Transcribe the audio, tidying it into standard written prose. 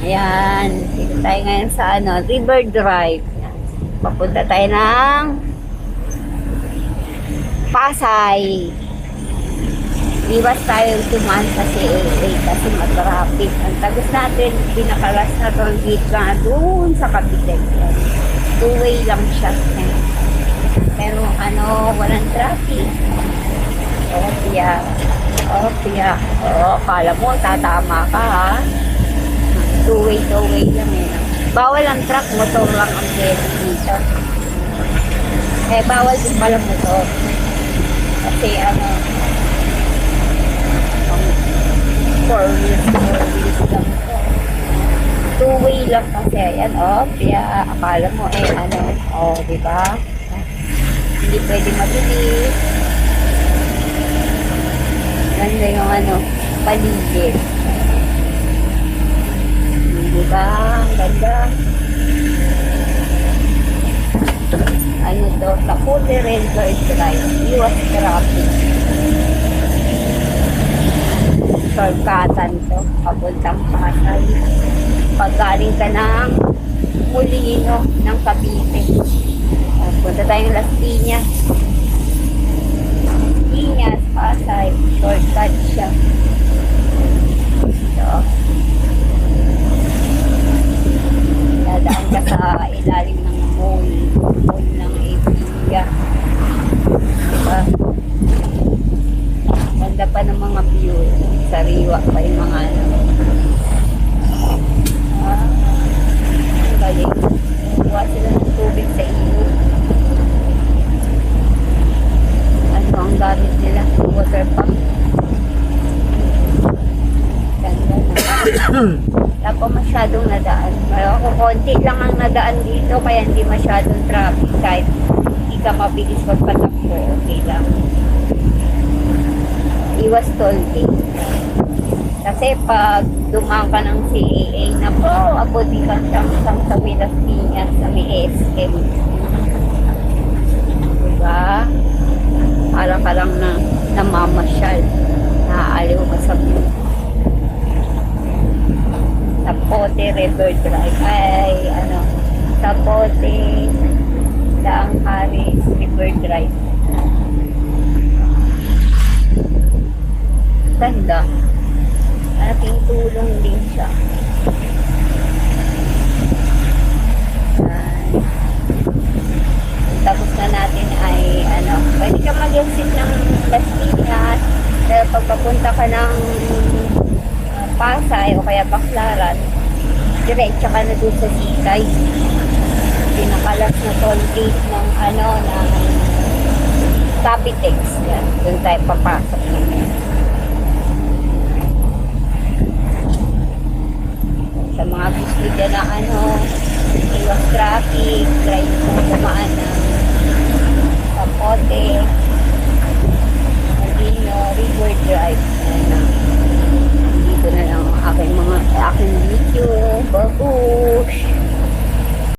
Ayan, dito tayo ngayon sa River Drive. Ayan. Papunta tayo ng Pasay. Iwas tayo tumaan sa CAA kasi matraffic. Ang tagus natin, pinakalas na toll gate na doon sa Cavite. Two-way lang siya. Pero walang traffic. Tiyak. Tiyak. Kala mo, tatama ka ha. Two-way lang eh. Bawal ang truck, motor lang ang pwede dito. Bawal din pala motor. Kasi 4 wheels lang ito. Two-way lang kasi. Ayan, kaya akala mo diba? Hindi pwede mabilis. Ganda yung paligid. Diba? Ganda. Taputi River Drive. Iwas traffic. Shortcutan to. Papuntang Pasay. Paggaling ka ng Molino ng Cavite. Punta tayong Las Piñas. Piñas, Pasay. Shortcut siya. So, dadaan ka sa ilalim ng mall ng Epilia. Diba? Ganda pa ng mga view. Sariwa pa yung mga ang galing. Kuha sila ng tubig sa ilog. Ang gamit nila? Water pump. Ganda na. Wala pa masyadong nadaan. Pero ako konti lang ang nadaan dito kaya hindi masyadong traffic kahit hindi ka mabilis magpatakbo. Okay lang. Iwas toll gate. Kasi pag dumaan ka ng CAA na abot ka siyang sa Pilas Piñas sa may SM. Diba? Parang ka lang na namamasyal. Naaaliw ka sa view. Tapote River Drive. Tapote Daang Haris River Drive. Ganda. Malaking tulong din siya. Tapos na natin ay pwede ka mag-exit ng Las Piñas. Pero pag papunta ka ng Pasay o kaya Baclaran, diretso ka na doon sa Sikay. Pinakalas na toll gate ng Capitex. Yan, doon tayo papasok naman. Sa mga gusto dyan na iwas traffic, try mo kumaan ng Tapote.